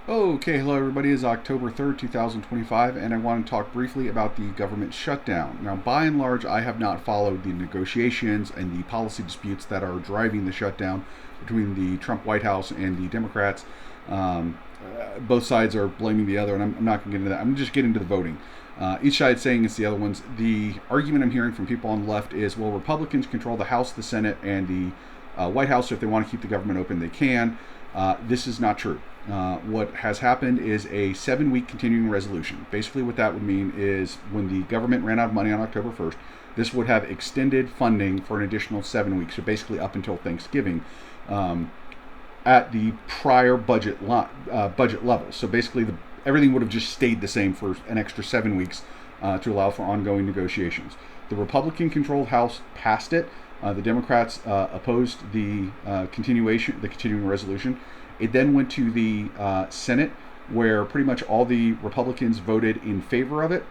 Okay, hello everybody. It's October 3rd, 2025, and I want to talk briefly about the government shutdown. Now, by and large, I have not followed the negotiations and the policy disputes that are driving the shutdown between the Trump White House and the Democrats. Both sides are blaming the other, and I'm not going to get into that. I'm just getting into the voting. Each side saying it's the other one's. The argument I'm hearing from people on the left is, well, Republicans control the House, the Senate, and the White House. So if they want to keep the government open, they can. This is not true. What has happened is a 7-week continuing resolution. Basically, what that would mean is when the government ran out of money on October 1st, this would have extended funding for an additional 7 weeks, so basically up until Thanksgiving, at the prior budget level. So basically, everything would have just stayed the same for an extra 7 weeks to allow for ongoing negotiations. The Republican-controlled House passed it. The Democrats opposed the continuing resolution. It then went to the Senate, where pretty much all the Republicans voted in favor of it,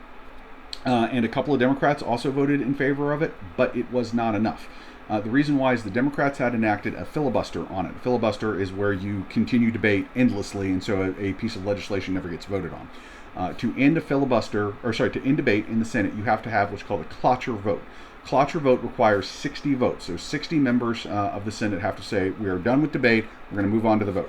and a couple of Democrats also voted in favor of it, but it was not enough. The reason why is the Democrats had enacted a filibuster on it. A filibuster is where you continue debate endlessly, and so a piece of legislation never gets voted on. To end to end debate in the Senate, you have to have what's called a cloture vote. Cloture vote requires 60 votes. So 60 members of the Senate have to say, we are done with debate, we're going to move on to the vote.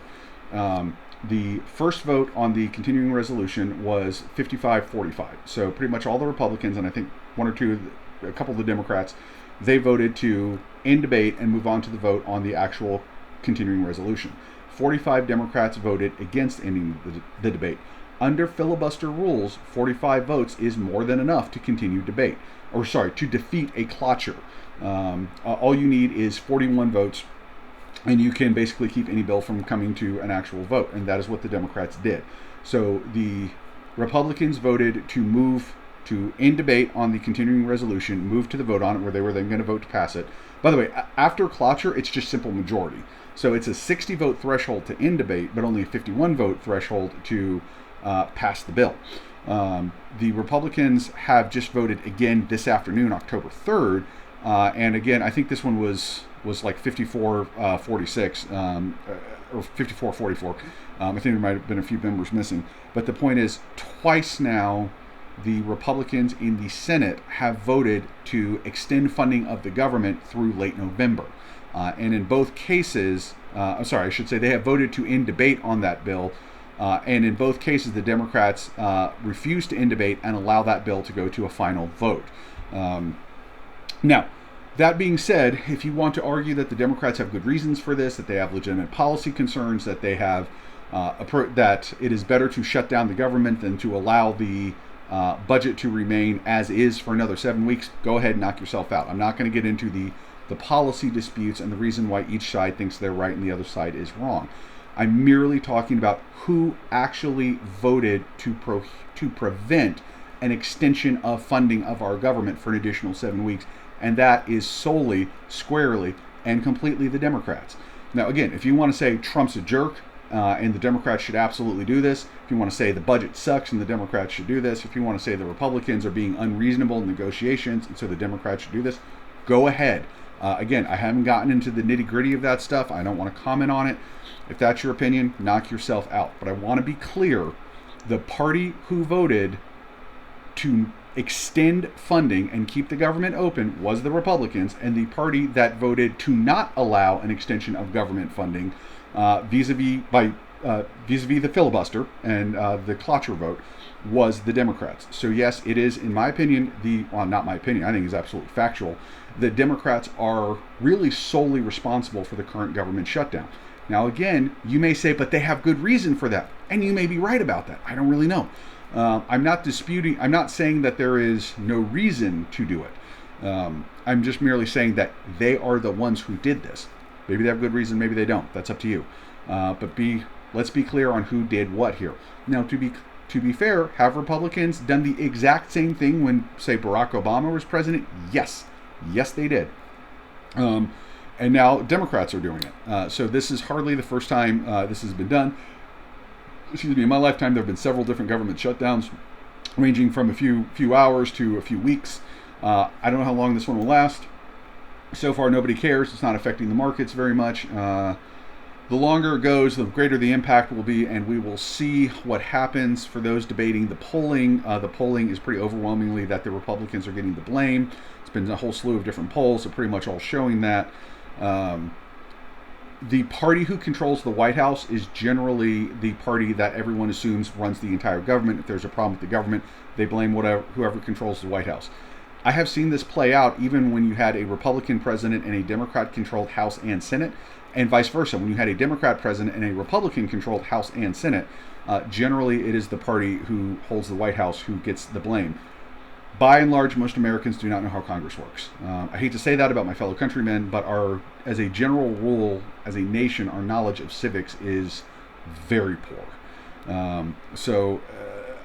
The first vote on the continuing resolution was 55-45. So pretty much all the Republicans, and I think a couple of the Democrats, they voted to end debate and move on to the vote on the actual continuing resolution. 45 Democrats voted against ending the debate. Under filibuster rules, 45 votes is more than enough to continue debate. To defeat a cloture. All you need is 41 votes, and you can basically keep any bill from coming to an actual vote, and that is what the Democrats did. So the Republicans voted to move to end debate on the continuing resolution, move to the vote on it, where they were then going to vote to pass it. By the way, after cloture, it's just simple majority. So it's a 60 vote threshold to end debate, but only a 51 vote threshold to pass the bill. The Republicans have just voted again this afternoon, October 3rd, and again, I think this one was like 54-46 or 54-44. I think there might have been a few members missing, but the point is, twice now, the Republicans in the Senate have voted to extend funding of the government through late November. And in both cases, they have voted to end debate on that bill. And in both cases, the Democrats refused to end debate and allow that bill to go to a final vote. Now, that being said, if you want to argue that the Democrats have good reasons for this, that they have legitimate policy concerns, that they have that it is better to shut down the government than to allow the budget to remain as is for another 7 weeks, go ahead and knock yourself out. I'm not going to get into the policy disputes and the reason why each side thinks they're right and the other side is wrong. I'm merely talking about who actually voted to prevent an extension of funding of our government for an additional 7 weeks, and that is solely, squarely, and completely the Democrats. Now, again, if you want to say Trump's a jerk and the Democrats should absolutely do this, if you want to say the budget sucks and the Democrats should do this, if you want to say the Republicans are being unreasonable in negotiations and so the Democrats should do this, go ahead. Again, I haven't gotten into the nitty-gritty of that stuff. I don't want to comment on it. If that's your opinion, knock yourself out. But I want to be clear, the party who voted to extend funding and keep the government open was the Republicans, and the party that voted to not allow an extension of government funding vis-a-vis the filibuster and the cloture vote was the Democrats. So yes, it is, in my opinion, not my opinion, I think it's absolutely factual, the Democrats are really solely responsible for the current government shutdown. Now again, you may say, but they have good reason for that, and you may be right about that. I don't really know. I'm not saying that there is no reason to do it. I'm just merely saying that they are the ones who did this. Maybe they have good reason, maybe they don't. That's up to you. Let's be clear on who did what here. Now, to be fair, have Republicans done the exact same thing when, say, Barack Obama was president? Yes, they did. And now Democrats are doing it. So this is hardly the first time this has been done. In my lifetime, there have been several different government shutdowns, ranging from a few hours to a few weeks. I don't know how long this one will last. So far, nobody cares. It's not affecting the markets very much. The longer it goes, the greater the impact will be, and we will see what happens. For those debating the polling is pretty overwhelmingly that the Republicans are getting the blame. It's been a whole slew of different polls, so pretty much all showing that. The party who controls the White House is generally the party that everyone assumes runs the entire government. If there's a problem with the government, they blame whoever controls the White House. I have seen this play out even when you had a Republican president and a Democrat-controlled House and Senate, and vice versa. When you had a Democrat president and a Republican-controlled House and Senate, generally it is the party who holds the White House who gets the blame. By and large, most Americans do not know how Congress works. I hate to say that about my fellow countrymen, but as a general rule, as a nation, our knowledge of civics is very poor.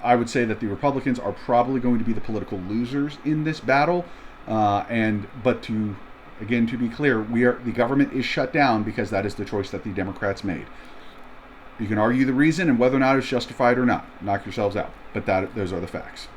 I would say that the Republicans are probably going to be the political losers in this battle. But to be clear, the government is shut down because that is the choice that the Democrats made. You can argue the reason and whether or not it's justified or not. Knock yourselves out. But those are the facts.